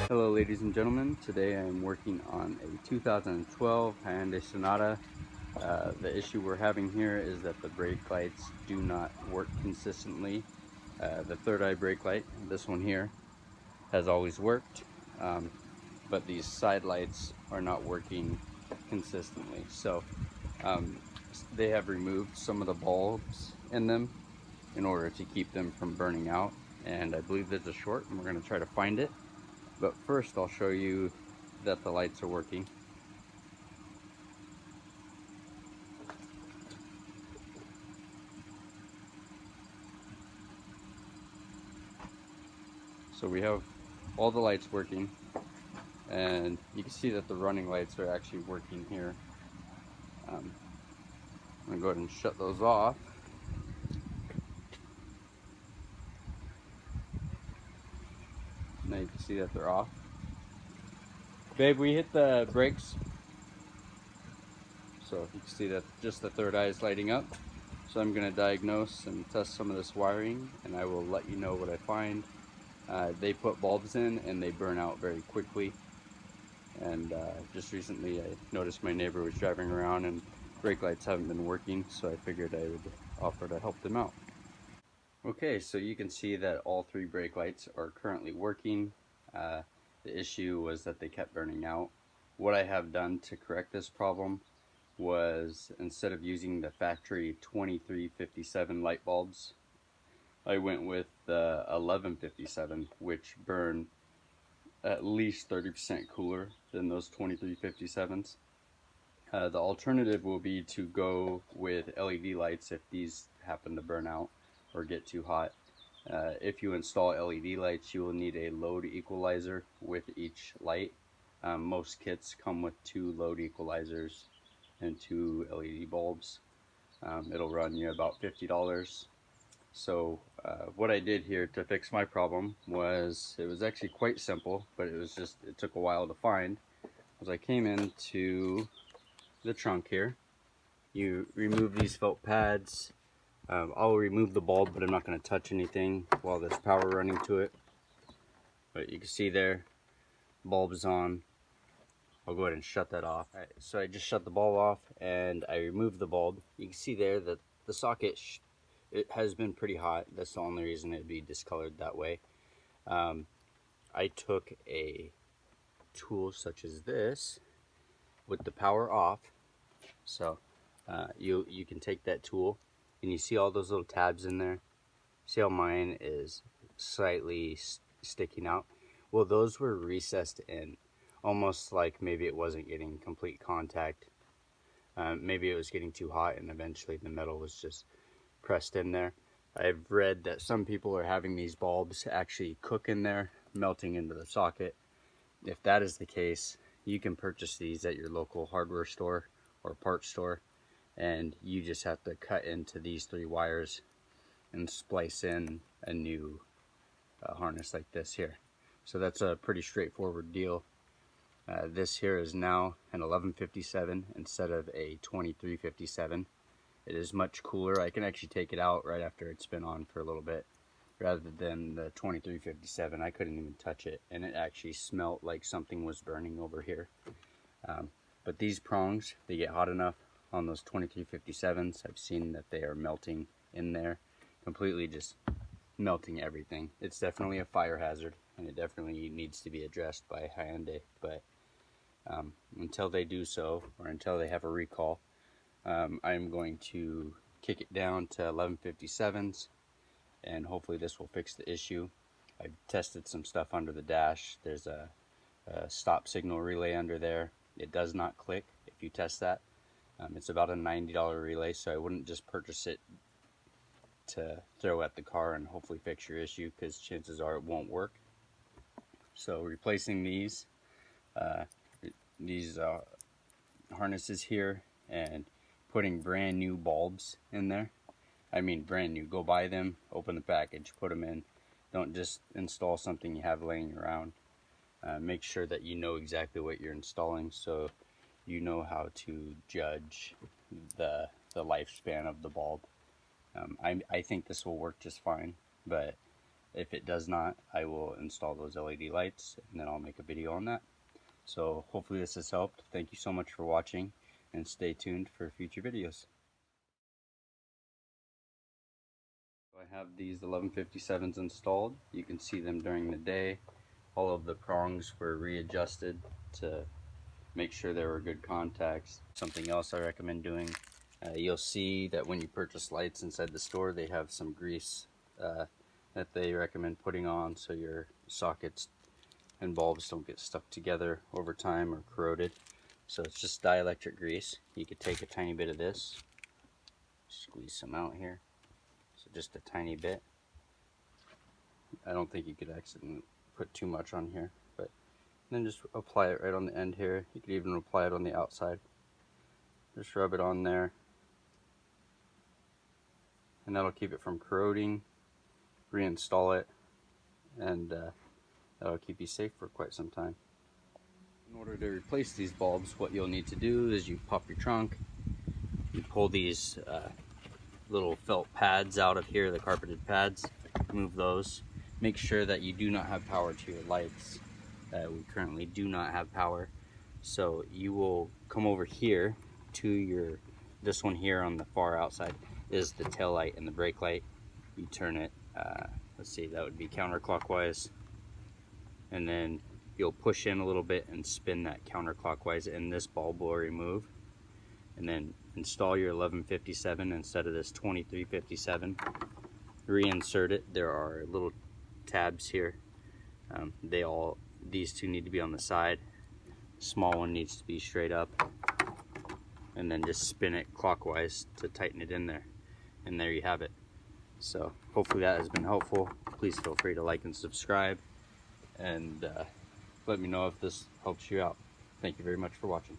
Hello ladies and gentlemen, today I am working on a 2012 Hyundai Sonata. The issue we're having here is that the brake lights do not work consistently. The third eye brake light, this one here, has always worked, but these side lights are not working consistently. So they have removed some of the bulbs in them in order to keep them from burning out, and I believe there's a short and we're going to try to find it. But first I'll show you that the lights are working. So we have all the lights working, and you can see that the running lights are actually working here. I'm gonna go ahead and shut those off. Now you can see that they're off. Babe, we hit the brakes. So you can see that just the third eye is lighting up. So I'm gonna diagnose and test some of this wiring, and I will let you know what I find. They put bulbs in and they burn out very quickly. And just recently I noticed my neighbor was driving around and brake lights haven't been working, so I figured I would offer to help them out. Okay, so you can see that all three brake lights are currently working. The issue was that they kept burning out. What I have done to correct this problem was, instead of using the factory 2357 light bulbs, I went with the 1157, which burn at least 30% cooler than those 2357s. The alternative will be to go with LED lights if these happen to burn out or get too hot. If you install LED lights, you will need a load equalizer with each light. Most kits come with 2 load equalizers and 2 LED bulbs. It'll run you about $50. So what I did here to fix my problem was, it was actually quite simple, but it took a while to find. As I came into the trunk here, you remove these felt pads. I'll remove the bulb, but I'm not going to touch anything while there's power running to it. But you can see there, bulb is on. I'll go ahead and shut that off. All right, so I just shut the bulb off and I removed the bulb. You can see there that the socket it has been pretty hot. That's the only reason it'd be discolored that way. I took a tool such as this with the power off. So you can take that tool and you see all those little tabs in there. See how mine is slightly sticking out? Well, those were recessed in, almost like maybe it wasn't getting complete contact. Maybe it was getting too hot and eventually the metal was just pressed in there. I've read that some people are having these bulbs actually cook in there, melting into the socket. If that is the case, you can purchase these at your local hardware store or parts store, and you just have to cut into these 3 wires and splice in a new harness like this here. So that's a pretty straightforward deal. This here is now an 1157 instead of a 2357. It is much cooler. I can actually take it out right after it's been on for a little bit, rather than the 2357. I couldn't even touch it, and it actually smelled like something was burning over here. But these prongs, they get hot enough on those 2357s. I've seen that they are melting in there, completely just melting everything. It's definitely a fire hazard, and it definitely needs to be addressed by Hyundai. But until they do so, or until they have a recall, I'm going to kick it down to 1157s, and hopefully this will fix the issue. I've tested some stuff under the dash. There's a stop signal relay under there. It does not click if you test that. It's about a $90 relay, so I wouldn't just purchase it to throw at the car and hopefully fix your issue, because chances are it won't work. So replacing these harnesses here and putting brand new bulbs in there. I mean brand new. Go buy them, open the package, put them in. Don't just install something you have laying around. Make sure that you know exactly what you're installing, so you know how to judge the lifespan of the bulb. I think this will work just fine, but If it does not, I will install those LED lights and then I'll make a video on that. So hopefully this has helped. Thank you so much for watching and stay tuned for future videos. I have these 1157s installed. You can see them during the day. All of the prongs were readjusted to make sure there were good contacts. Something else I recommend doing, you'll see that when you purchase lights inside the store, they have some grease that they recommend putting on so your sockets and bulbs don't get stuck together over time or corroded. So it's just dielectric grease. You could take a tiny bit of this, squeeze some out here, so just a tiny bit. I don't think you could accidentally put too much on here, but then just apply it right on the end here. You could even apply it on the outside. Just rub it on there, and that'll keep it from corroding. Reinstall it, and that'll keep you safe for quite some time. In order to replace these bulbs, what you'll need to do is you pop your trunk, you pull these little felt pads out of here, the carpeted pads, move those. Make sure that you do not have power to your lights. We currently do not have power, so you will come over here to this one here on the far outside is the tail light and the brake light. You turn it, let's see, that would be counterclockwise, and then you'll push in a little bit and spin that counterclockwise, and this bulb will remove. And then install your 1157 instead of this 2357. Reinsert it. There are little tabs here. These two need to be on the side. The small one needs to be straight up, and then just spin it clockwise to tighten it in there. And there you have it. So hopefully that has been helpful. Please feel free to like and subscribe, and let me know if this helps you out. Thank you very much for watching.